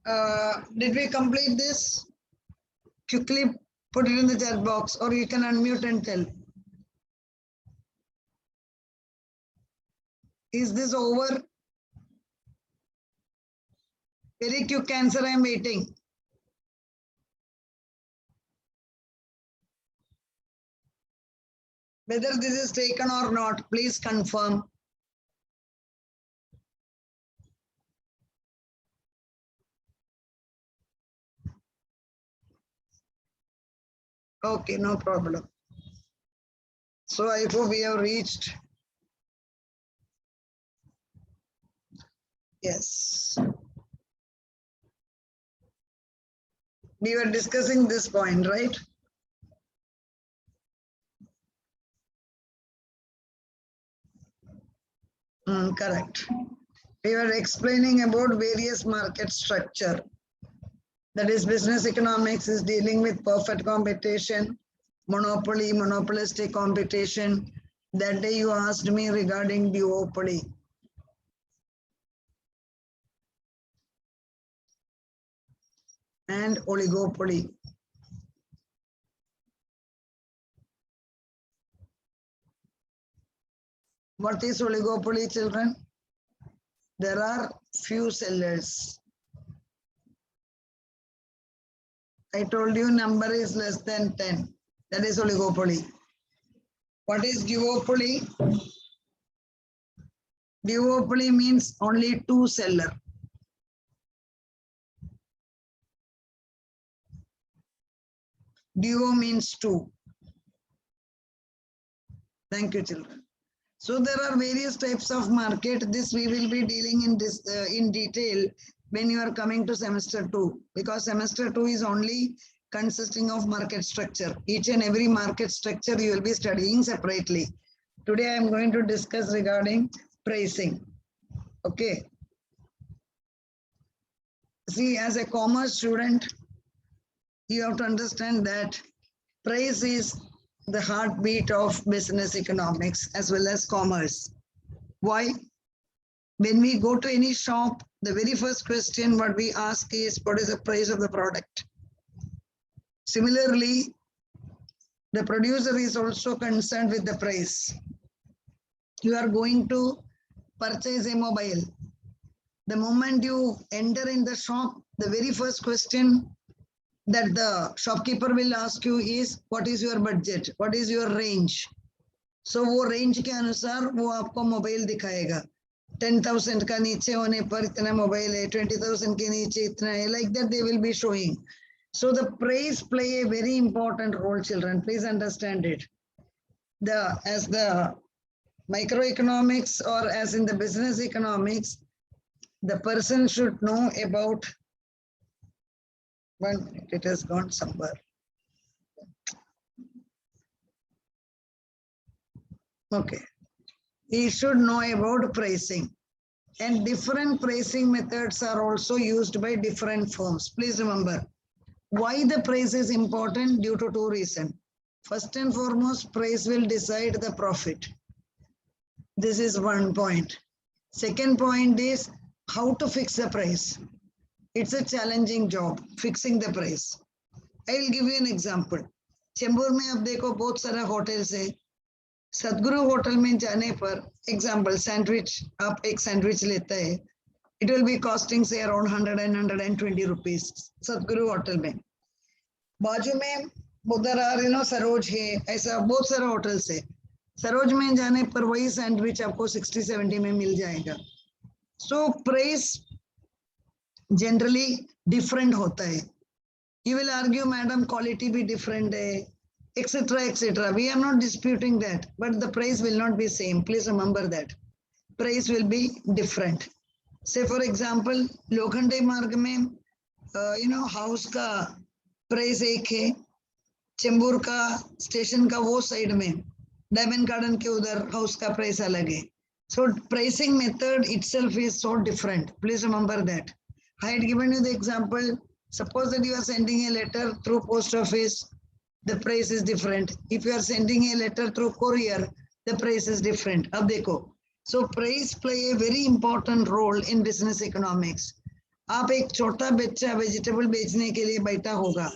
Did we complete this? Quickly put it in the chat box, or you can unmute and tell. Is this over? Very quick answer, I am waiting. Whether this is taken or not, please confirm. Okay, no problem. So I hope we have reached. Yes. We were discussing this point, right? Correct. We were explaining about various market structure. That is, business economics is dealing with perfect competition, monopoly, monopolistic competition. That day you asked me regarding duopoly. And oligopoly. What is oligopoly, children? There are few sellers. I told you number is less than 10. That is oligopoly. What is duopoly? Duopoly means only two sellers. Duo means two. Thank you, children. So there are various types of market. This we will be dealing in this in detail when you are coming to semester 2, because semester 2 is only consisting of market structure. Each and every market structure you will be studying separately. Today I am going to discuss regarding pricing. Okay. See, as a commerce student, you have to understand that price is the heartbeat of business economics as well as commerce. Why? When we go to any shop, the very first question what we ask is, what is the price of the product? Similarly, the producer is also concerned with the price. You are going to purchase a mobile. The moment you enter in the shop, the very first question that the shopkeeper will ask you is, what is your budget? What is your range? So वो range के अनुसार वो आपको mobile दिखाएगा. 10,000 का नीचे होने पर इतना मोबाइल है, 20,000 के नीचे इतना है. Like that they will be showing. So the price play a very important role, children. Please understand it. As the microeconomics or as in the business economics, the person should know about. 1 minute, it has gone somewhere. Okay. He should know about pricing. And different pricing methods are also used by different firms. Please remember, why the price is important? Due to two reasons. First and foremost, price will decide the profit. This is one point. Second point is how to fix the price. It's a challenging job, fixing the price. I will give you an example. Chembur में आप देखो बहुत सारा hotels है. सदगुरु hotel में जाने पर एग्जाम्पल सैंडविच, आप एक सैंडविच लेता है, it will be costing say around 100 and 120 rupees. सदगुरु होटल में. बाजू में उधर सरोज है, ऐसा बहुत सारा होटल्स है. सरोज में जाने पर वही सैंडविच आपको 60-70 में मिल जाएगा. So price generally different होता है. You will argue, madam, quality be different है, etc., etc. We are not disputing that, but the price will not be same. Please remember that. Price will be different. Say for example, Lokhande मार्ग में house का price एक है, चेंबूर का station का वो side में डायमंड गार्डन के उधर हाउस का प्राइस अलग है. So pricing method itself is so different. Please remember that. I had given you the example. Suppose that you are sending a letter through post office, the price is different. If you are sending a letter through courier, the price is different. Ab dekho. So price play a very important role in business economics. आप एक छोटा बच्चा vegetable बेचने के लिए बैठा होगा,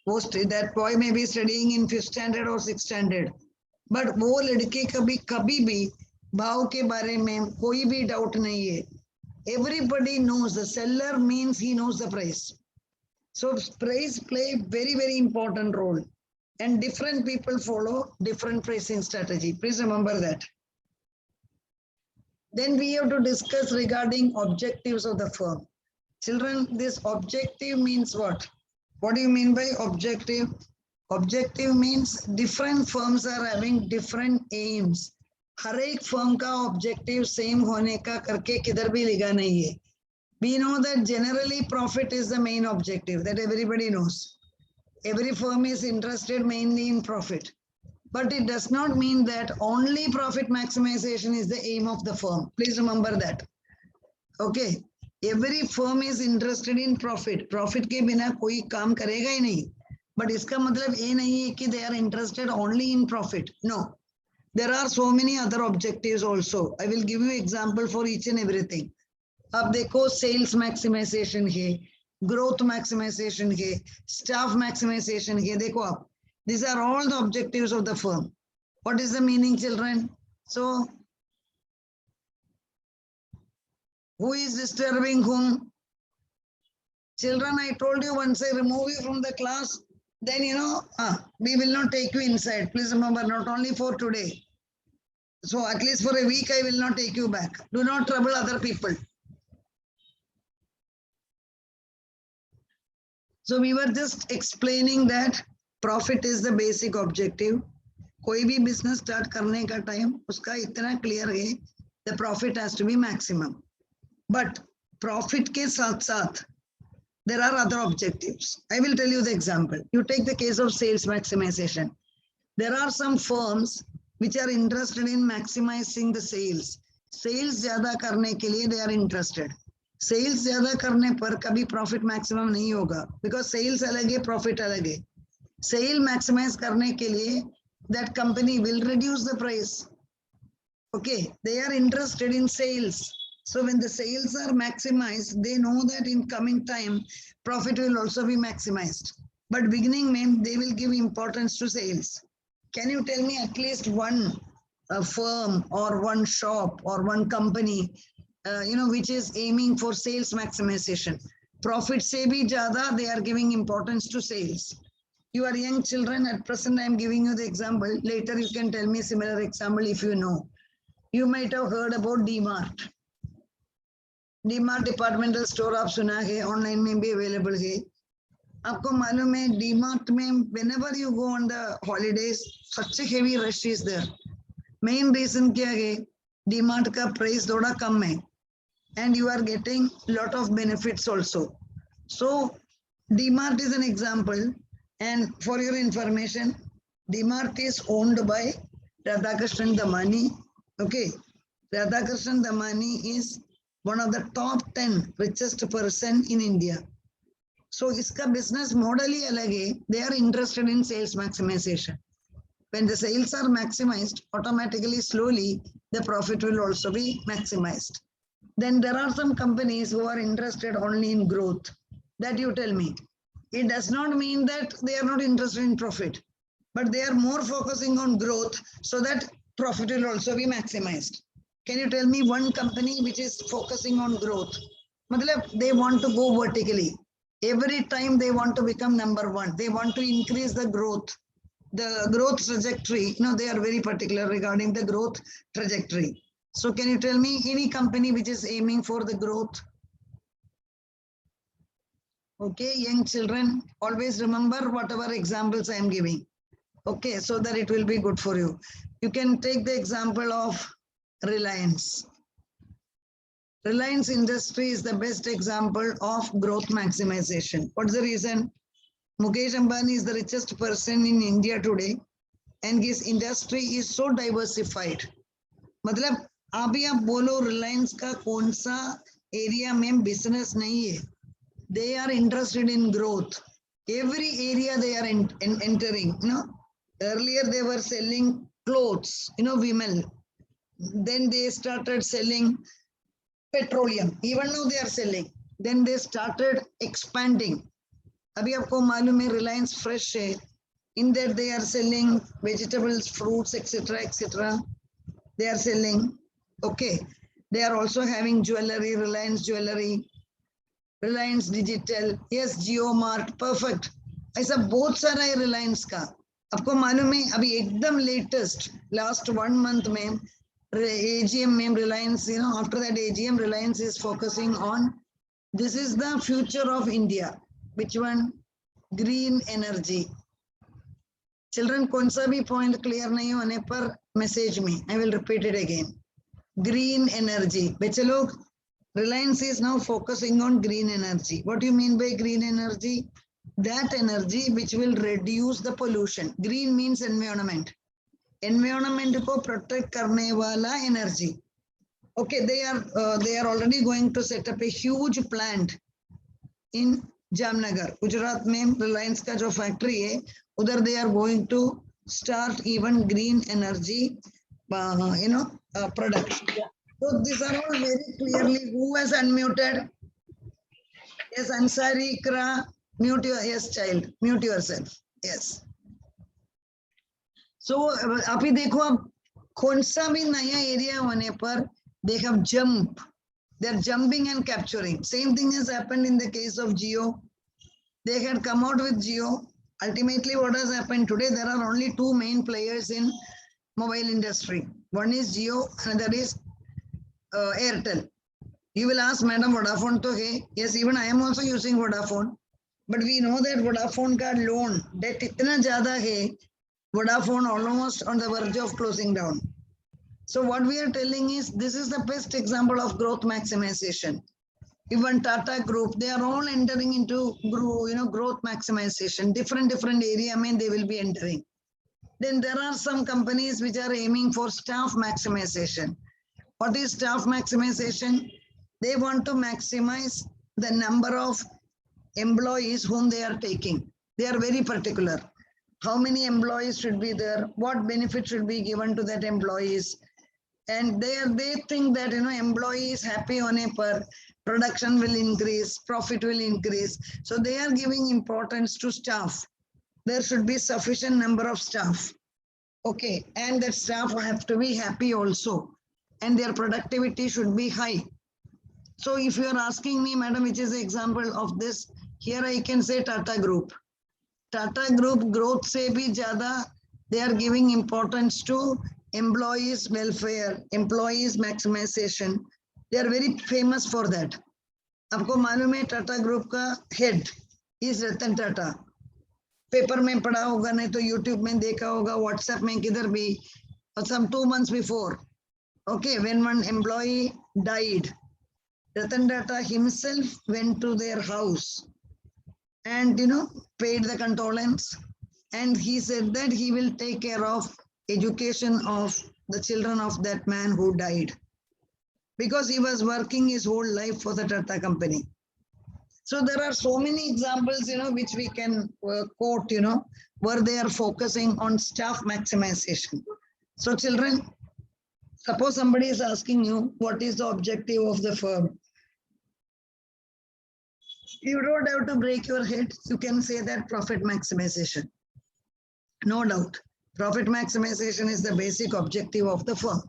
वो दैट बॉय में be studying in 5th standard और 6th स्टैंडर्ड, बट वो लड़के कभी भी भाव के बारे में कोई भी डाउट नहीं है. Everybody knows the seller means he knows the price. So price play very important role, and different people follow different pricing strategy. Please remember that. Then we have to discuss regarding objectives of the firm. Children, this objective means what? What do you mean by objective? Objective means different firms are having different aims. हर एक firm का objective same होने का करके किधर भी लिखा नहीं है. We know that generally profit is the main objective, that everybody knows. Every firm is interested mainly in profit, but it does not mean that only profit maximization is the aim of the firm. Please remember that. Okay, every firm is interested in profit. Profit के बिना कोई काम करेगा ही नहीं. But इसका मतलब ये नहीं है कि they are interested only in profit. No. There are so many other objectives also. I will give you example for each and everything. अब देखो sales maximization है, growth maximization है, staff maximization है. देखो आप, these are all the objectives of the firm. What is the meaning, children? So, who is disturbing whom? Children, I told you once I remove you from the class, then we will not take you inside. Please remember, not only for today. So at least for a week, I will not take you back. Do not trouble other people. So we were just explaining that profit is the basic objective. कोई भी business start करने का time उसका इतना clear है, the profit has to be maximum. But profit के साथ साथ there are other objectives. I will tell you the example. You take the case of sales maximization. There are some firms which are interested in maximizing the sales. Sales ज़्यादा करने के लिए they are interested. Sales ज़्यादा करने पर कभी profit maximum नहीं होगा, because sales अलग है, profit अलग है. Sale maximize करने के लिए that company will reduce the price. Okay, they are interested in sales. So when the sales are maximized, they know that in coming time, profit will also be maximized. But beginning mein, they will give importance to sales. Can you tell me at least one firm or one shop or one company, which is aiming for sales maximization? Profit se bhi jada, they are giving importance to sales. You are young children, at present I am giving you the example. Later you can tell me similar example if you know. You might have heard about DMart. DMart departmental store आप सुना है, online में भी available है. आपको मालूम है DMart में whenever you go on the holidays, such a heavy rush is there. Main reason क्या है? DMart का price थोड़ा कम है, and you are getting lot of benefits also. So DMart is an example, and for your information, DMart is owned by Radhakrishnan Damani. Okay, Radhakrishnan Damani is one of the top 10 richest person in India. So iska business model hi alag hai. They are interested in sales maximization. When the sales are maximized, automatically, slowly, the profit will also be maximized. Then there are some companies who are interested only in growth. That you tell me. It does not mean that they are not interested in profit, but they are more focusing on growth so that profit will also be maximized. Can you tell me one company which is focusing on growth? Matlab, they want to go vertically. Every time they want to become number one. They want to increase the growth trajectory. They are very particular regarding the growth trajectory. So can you tell me any company which is aiming for the growth? Okay, young children, always remember whatever examples I am giving. Okay, so that it will be good for you. You can take the example of Reliance. Reliance Industry is the best example of growth maximization. What's the reason? Mukesh Ambani is the richest person in India today, and his industry is so diversified. मतलब अभी आप बोलो Reliance का कौन सा area में business नहीं है? They are interested in growth. Every area they are entering. Earlier they were selling clothes, women. Then they started selling petroleum. Even now they are selling. then they started expanding. अभी आपको मालूम है Reliance Fresh है, in that they are selling vegetables, fruits, etc. They are selling. Okay, they are also having jewelry, Reliance Jewelry, Reliance Digital, yes, Jio Mart, perfect. ऐसा बहुत सारा है Reliance का. आपको मालूम है अभी एकदम लेटेस्ट लास्ट 1 month में AGM में Reliance, you know, after that AGM Reliance is focusing on, this is the future of India. Which one? Green energy. Children, कौन सा भी point clear नहीं होने पर message me. I will repeat it again. Green energy. बच्चे लोग, Reliance is now focusing on green energy. What do you mean by green energy? That energy which will reduce the pollution. Green means environment. Environment को protect करने वाला energy. Okay, they are already going to set up a huge plant in Jamnagar, Gujarat में Reliance का जो factory है, उधर they are going to start even green energy, production. So these are all very clearly. Who has unmuted? Yes, Ansari Ikra, mute your, yes child, mute yourself. Yes. So अभी देखो अब कौन सा भी नया एरिया होने पर they have jump. They're jumping and capturing. Same thing has happened in the case of Jio. They had come out with Jio. Ultimately, what has happened today? There are only 2 main players in mobile industry. One is Jio, another is Airtel. You will ask, Madam, Vodafone to hai? Yes, even I am also using Vodafone. But we know that Vodafone ka loan debt itna zyada hai, Vodafone almost on the verge of closing down. So what we are telling is, this is the best example of growth maximization. Even Tata Group, they are all entering into growth maximization. Different area, I mean, they will be entering. Then there are some companies which are aiming for staff maximization. What is staff maximization? They want to maximize the number of employees whom they are taking. They are very particular. How many employees should be there? What benefit should be given to that employees? And they think that employees happy hone par production will increase, profit will increase. So they are giving importance to staff. There should be sufficient number of staff. Okay, and that staff have to be happy also, and their productivity should be high. So if you are asking me, madam, which is the example of this, here I can say Tata Group. Tata Group growth se bhi zyada, they are giving importance to employees welfare, employees maximization. They are very famous for that. आपको मालूम है Tata Group का head is Ratan Tata. Paper में पढ़ा होगा, नहीं तो YouTube में देखा होगा, WhatsApp में किधर भी, some 2 months before. Okay, when one employee died, Ratan Tata himself went to their house and paid the condolence, and he said that he will take care of education of the children of that man who died, because he was working his whole life for the Tata company. So there are so many examples, which we can quote, where they are focusing on staff maximization. So children, suppose somebody is asking you, what is the objective of the firm? You don't have to break your head. You can say that profit maximization. No doubt. Profit maximization is the basic objective of the firm.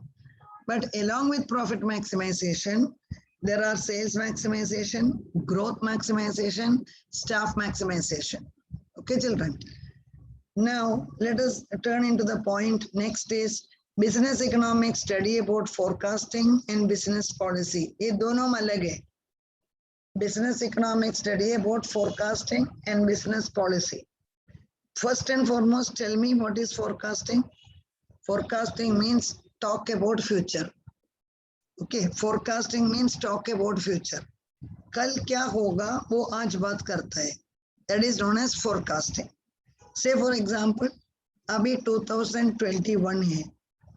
But along with profit maximization, there are sales maximization, growth maximization, staff maximization. Okay, children. Now, let us turn into the point. Next is business economics study about forecasting and business policy. ये दोनों अलग है. Business economics study about forecasting and business policy. First and foremost, tell me what is forecasting. Forecasting means talk about future. Okay, forecasting means talk about future. कल क्या होगा वो आज बात करता है. That is known as forecasting. Say for example, अभी 2021 है.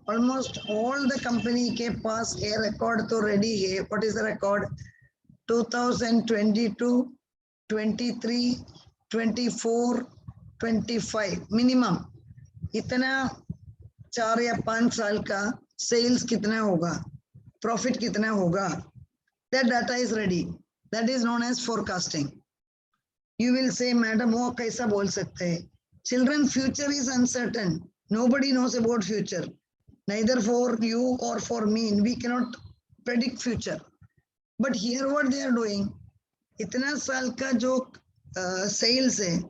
Almost all the company के पास a record तो ready है. What is the record? 2022, 23, 24, 25 minimum. इतना 4 या 5 साल का sales कितना होगा, profit कितना होगा, that data is ready. That is known as forecasting. You will say, madam, wo kaisa bol sakte hai? Children, future is uncertain. Nobody knows about future. Neither for you or for me. We cannot predict future. But here what they are doing, इतना साल का जो sales है,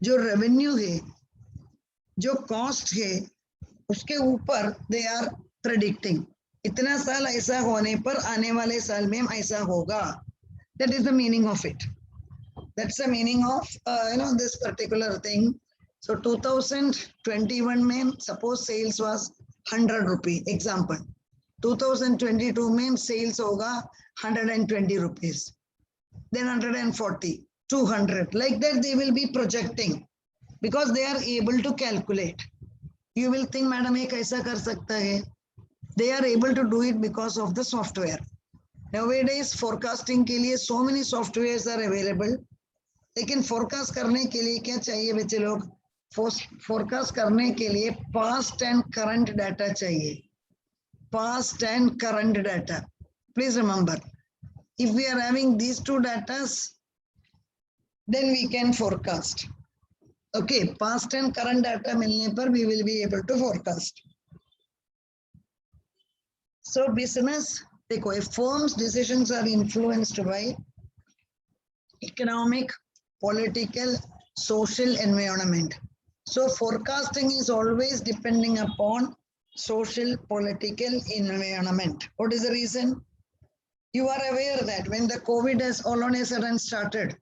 जो revenue है, जो cost है, उसके ऊपर they are predicting. इतना साल ऐसा होने पर आने वाले साल में ऐसा होगा. That is the meaning of it. That's the meaning of this particular thing. So 2021 में suppose sales was 100 rupee. Example. 2022 में sales होगा 120 rupees. Then 140, 200. Like that they will be projecting because they are able to calculate. You will think, madam, ये कैसा कर सकता है? They are able to do it because of the software. Nowadays forecasting के लिए so many softwares are available. लेकिन forecast करने के लिए क्या चाहिए बच्चे लोग? Forecast करने के लिए past and current data चाहिए. Past and current data. Please remember, if we are having these two datas, then we can forecast. Okay, past and current data मिलने पर we will be able to forecast. So business, देखो, if firms' decisions are influenced by economic, political, social environment. So forecasting is always depending upon social, political environment. What is the reason? You are aware that when the COVID has all on a sudden started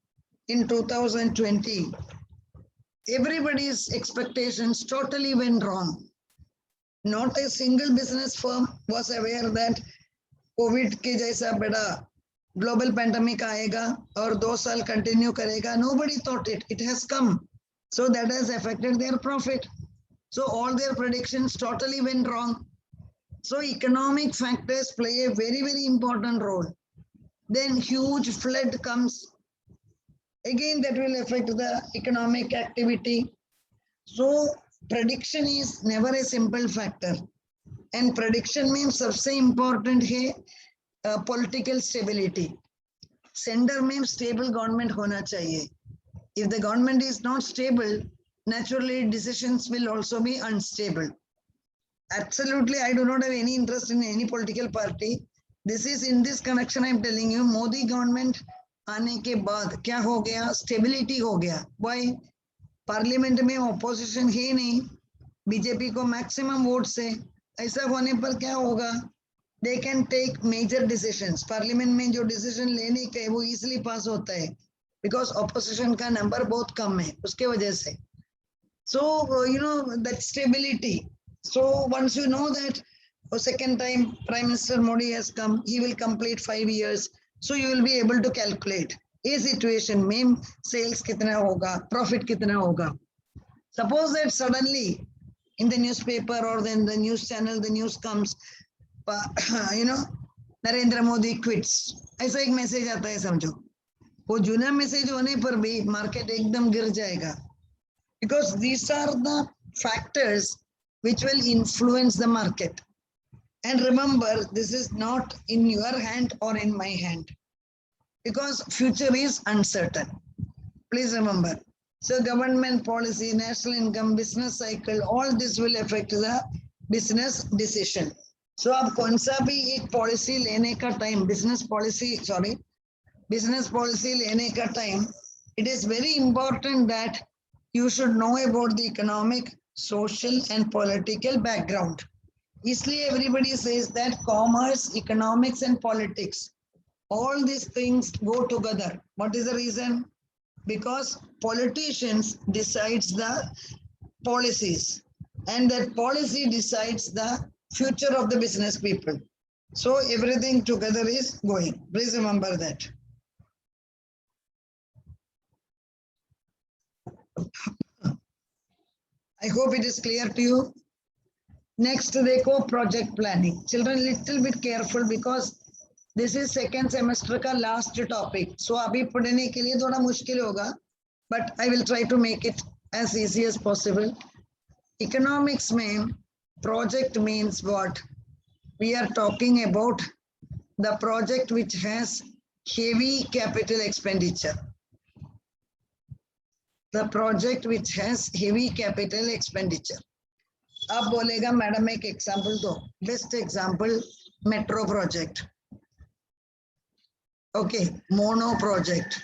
in 2020, everybody's expectations totally went wrong. Not a single business firm was aware that COVID के जैसा बड़ा global pandemic आएगा और 2 साल continue करेगा. Nobody thought it. It has come. So that has affected their profit. So all their predictions totally went wrong. So economic factors play a very, very important role. Then huge flood comes. Again, that will affect the economic activity. So prediction is never a simple factor. And prediction means सबसे important है political stability. Center में stable government होना चाहिए. If the government is not stable, naturally decisions will also be unstable. Absolutely, I do not have any interest in any political party. This is in this connection I am telling you, Modi government आने के बाद क्या हो गया? Stability हो गया. Why? Parliament में opposition है नहीं, बीजेपी को maximum votes है. ऐसा होने पर क्या होगा? They can take major decisions. Parliament में जो decision लेने के वो easily pass होता है. Because opposition का number बहुत कम है, उसके वजह से. So, that stability. So once you know that, second time Prime Minister Modi has come, he will complete 5 years. So you will be able to calculate a situation में sales कितना होगा, profit कितना होगा. Suppose that suddenly in the newspaper or then the news channel, the news comes, Narendra Modi quits. ऐसा एक message आता है समझो. वो जुना message होने पर भी market एकदम गिर जाएगा. Because these are the factors which will influence the market. And remember, this is not in your hand or in my hand. Because future is uncertain. Please remember. So government policy, national income, business cycle, all this will affect the business decision. So आप कौन सा भी एक policy लेने का time, business policy लेने का time, it is very important that you should know about the economic, social and political background. Isliye everybody says that commerce, economics and politics, all these things go together. What is the reason? Because politicians decides the policies and that policy decides the future of the business people. So everything together is going. Please remember that. I hope it is clear to you. Next, देखो project planning. Children, little bit careful because this is second semester का last topic. So अभी पढ़ने के लिए थोड़ा मुश्किल होगा, but I will try to make it as easy as possible. Economics में project means what? We are talking about the project which has heavy capital expenditure. The project which has heavy capital expenditure. अब बोलेगा madam एक example दो. Best example metro project. Okay, mono project.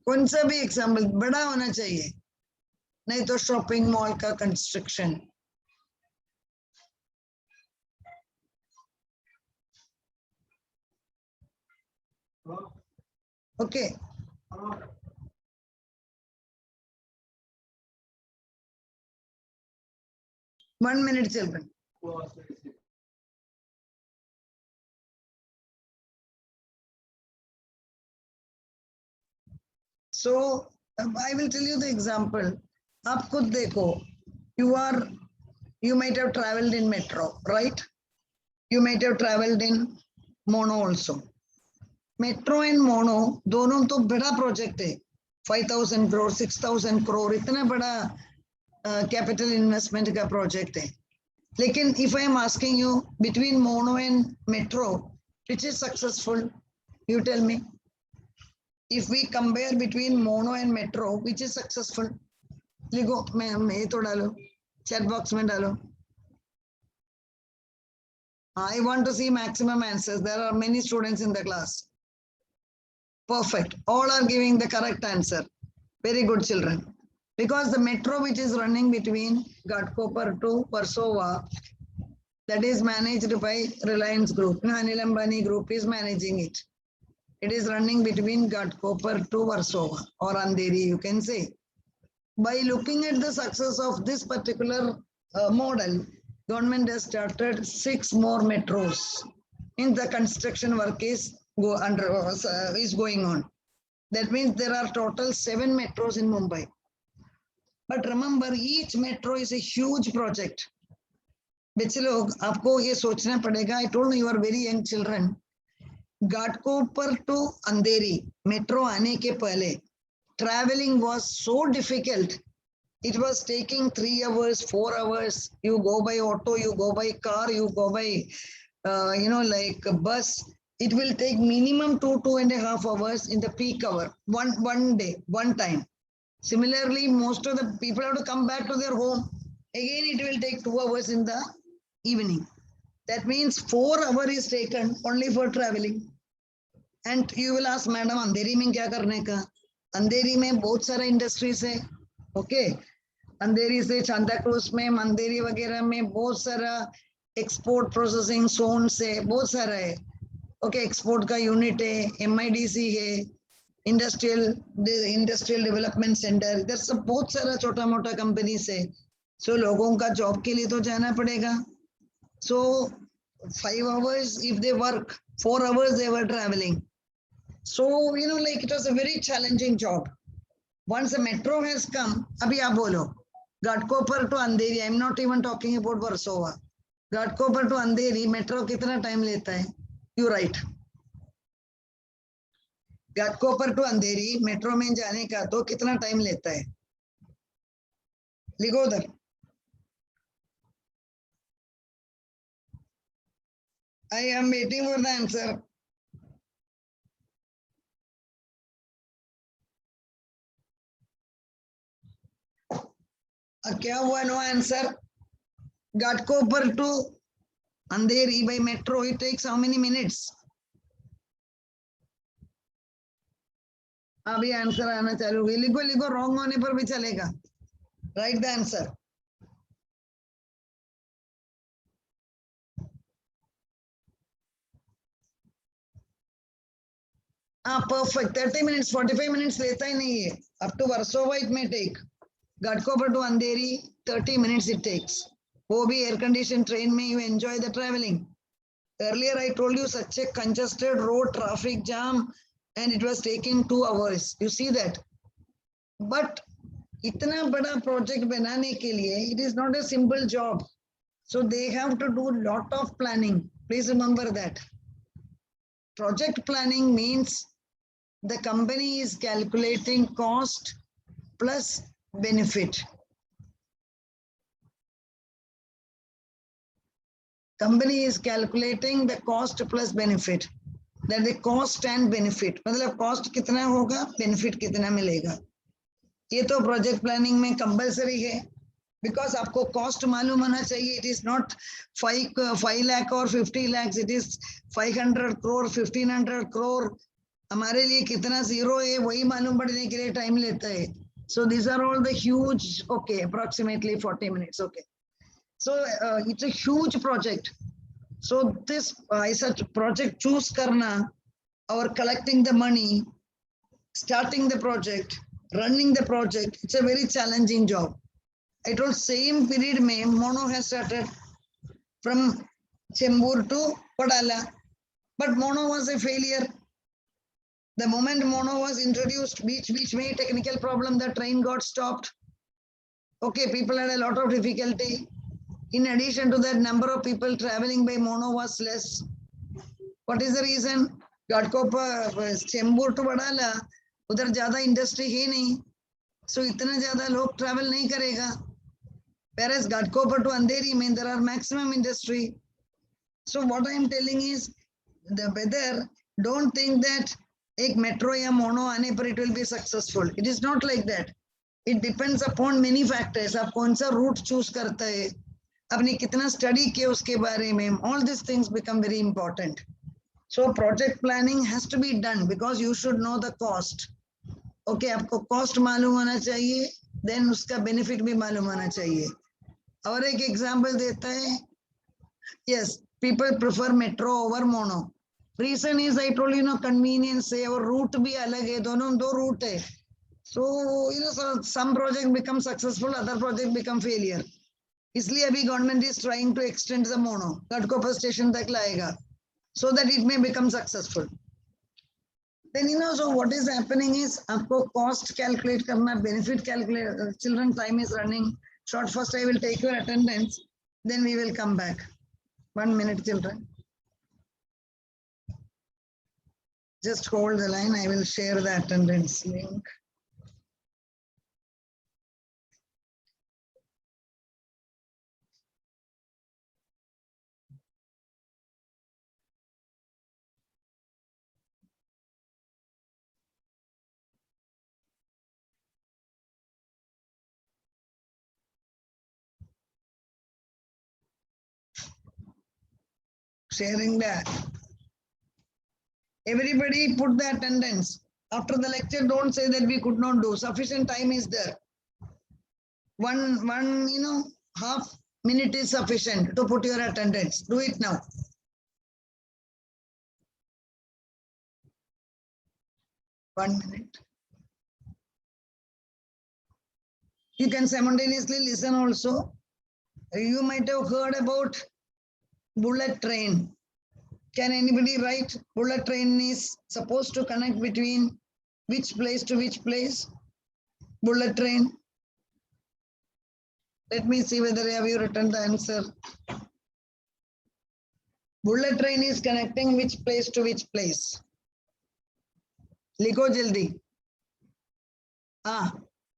कौन सा भी example बड़ा होना चाहिए, नहीं तो शॉपिंग मॉल का construction. Okay, 1 minute children. So I will tell you the example. आप खुद देखो, you might have traveled in metro, right? You might have traveled in mono also. Metro and mono दोनों तो बड़ा प्रोजेक्ट है. 5,000 crore, 6,000 crore इतना बड़ा capital investment का प्रोजेक्ट है. लेकिन if I am asking you between mono and metro, which is successful? You tell me. If we compare between mono and metro, which is successful? लिखो, मैं ये तो डालो, chat box में डालो. I want to see maximum answers. There are many students in the class. Perfect. All are giving the correct answer. Very good, children. Because the metro which is running between Ghatkopar to Warsaw, that is managed by Reliance Group. Anil Ambani Group is managing it. It is running between Ghatkopar to Warsaw or Andheri, you can say. By looking at the success of this particular model, government has started 6 more metros. In the construction work is going on. That means there are total 7 metros in Mumbai. But remember, each metro is a huge project. बच्चे लोग आपको ये सोचना पड़ेगा. I told you, you are very young children. Ghatkopar to Andheri metro आने के पहले traveling was so difficult. It was taking 3 hours, 4 hours. You go by auto, you go by car, you go by like a bus. It will take minimum 2.5 hours in the peak hour. One day, one time. Similarly, most of the people have to come back to their home. Again, it will take 2 hours in the evening. That means 4 hours is taken only for traveling. And you will ask, Madam, Andheri mein kya karne ka? Andheri mein bahut sara industries hai. Okay. Andheri se Santacruz mein, Manderi वगैरह में बहुत सारा export processing zones है, बहुत सारा है. Okay, export का unit है, MIDC है, industrial development center, इधर सब बहुत सारा छोटा मोटा companies है. So लोगों का job के लिए तो जाना पड़ेगा. So 5 hours if they work, 4 hours they were traveling. So like it was a very challenging job. Once a metro has come, अभी आप बोलो, Ghatkopar to Andheri, I'm not even talking about Warsaw. Ghatkopar to Andheri, metro कितना time लेता है? You write. Ghatkopar to Andheri, metro में जाने का तो कितना time लेता है? लिखो उधर. I am waiting for the answer. क्या हुआ? No answer. Ghatkopar to Andheri by metro, it takes how many minutes? अभी आंसर आना चालू हुई. लिखो लिखो, रॉन्ग होने पर भी चलेगा. Right the answer. Perfect. 30 minutes, 45 minutes लेता ही नहीं है. Up to Warsaw it may take. Ghatkopar to Andheri, 30 minutes it takes. वो भी air conditioned train में you enjoy the traveling. Earlier I told you such a congested road, traffic jam, and it was taking 2 hours. You see that? But इतना बड़ा project बनाने के लिए, it is not a simple job. So they have to do lot of planning. Please remember that. Project planning means the company is calculating cost plus benefit. Company is calculating the cost plus benefit. That the cost and benefit. मतलब cost कितना होगा, benefit कितना मिलेगा. ये तो project planning में compulsory है. Because आपको cost मालूम होना चाहिए. It is not 5 lakh or 50 lakhs. It is 500 crore, 1500 crore. हमारे लिए कितना zero है वही मालूम पड़ने के लिए time लेता है. So these are all the huge, okay, approximately 40 minutes, okay. So it's a huge project. So this such project choose karna or collecting the money, starting the project, running the project, it's a very challenging job. I told same period mein Mono has started from Chembur to Padala, but Mono was a failure. The moment Mono was introduced, beach mein technical problem, the train got stopped. Okay, people had a lot of difficulty. In addition to that, number of people traveling by Mono was less. What is the reason? Ghatkopar, Chembur to Badala, उधर ज़्यादा industry ही नहीं, so इतना ज़्यादा लोग travel नहीं करेगा. Whereas Ghatkopar to Andheri mein there are maximum industry. So what I am telling is, the weather, don't think that एक metro या mono आने पर it will be successful. It is not like that. It depends upon many factors. आप कौन सा route choose करता है, आपने कितना study किया उसके बारे में. All these things become very important. So project planning has to be done because you should know the cost. Okay, आपको cost मालूम होना चाहिए, then उसका benefit भी मालूम होना चाहिए. और एक example देता है, yes, people prefer metro over mono. Reason is I told you, convenience है और route भी अलग है, दोनों दो route है. So so some project become successful, other project become failure. इसलिए अभी government is trying to extend the mono, Ghatkopar station तक लाएगा, so that it may become successful. Then so what is happening is आपको cost calculate करना, benefit calculate. Children, time is running short. First I will take your attendance, then we will come back. 1 minute, children. Just hold the line. I will share the attendance link. Sharing that. Everybody put the attendance. After the lecture, don't say that we could not do. Sufficient time is there. One half minute is sufficient to put your attendance. Do it now. One minute. You can simultaneously listen also. You might have heard about bullet train. Can anybody write? Bullet train is supposed to connect between which place to which place? Bullet train. Let me see whether have you written the answer. Bullet train is connecting which place to which place? Likho jaldi.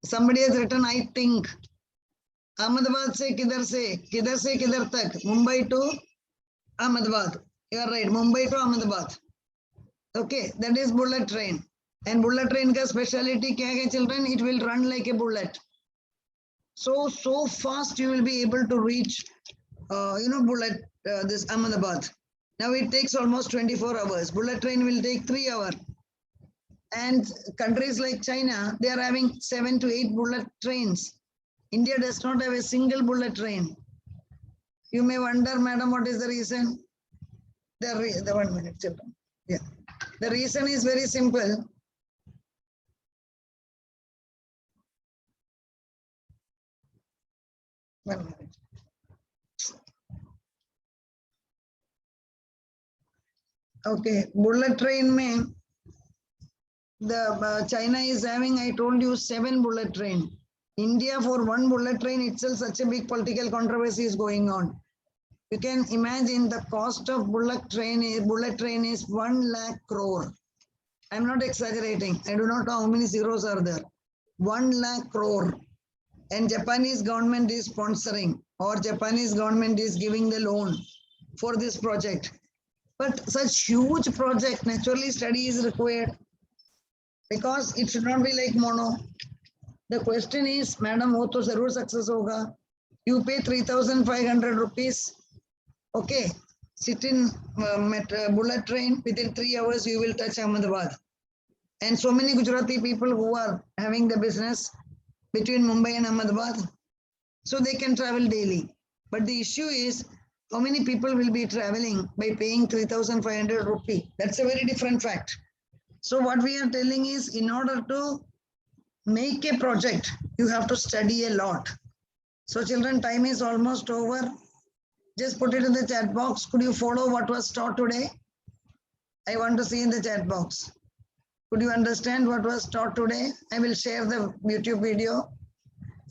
Somebody has written, I think. Ahmedabad se kidhar tak? Mumbai to Ahmedabad. You are right, Mumbai to Ahmedabad. Okay, that is bullet train. And bullet train ka speciality kya hai, children? It will run like a bullet. So fast you will be able to reach, bullet, this Ahmedabad. Now it takes almost 24 hours. Bullet train will take 3 hours. And countries like China, they are having 7 to 8 bullet trains. India does not have a single bullet train. You may wonder, madam, what is the reason? The 1 minute, children. Yeah. The reason is very simple. One minute. Okay, bullet train mein, the China is having, I told you, 7 bullet train. India, for 1 bullet train itself, such a big political controversy is going on. You can imagine the cost of bullet train is 1 lakh crore. I'm not exaggerating. I do not know how many zeros are there. 1 lakh crore. And Japanese government is sponsoring, or Japanese government is giving the loan. for this project. But such huge project, naturally study is required because it should not be like mono. The question is, madam, wo to zarur success hoga. You pay 3,500 rupees. Okay, sit in bullet train. Within 3 hours, you will touch Ahmedabad. And so many Gujarati people who are having the business between Mumbai and Ahmedabad, so they can travel daily. But the issue is, how many people will be traveling by paying 3,500 rupee? That's a very different fact. So what we are telling is, in order to make a project, you have to study a lot. So children, time is almost over. Just put it in the chat box. Could you follow what was taught today? I want to see in the chat box. Could you understand what was taught today? I will share the YouTube video.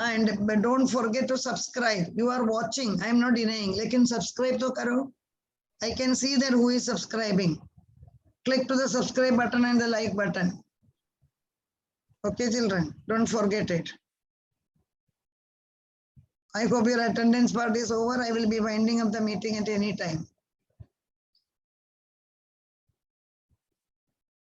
And but don't forget to subscribe. You are watching. I am not denying. Lekin subscribe to karo. I can see that who is subscribing. Click to the subscribe button and the like button. Okay, children, don't forget it. I hope your attendance part is over. I will be winding up the meeting at any time.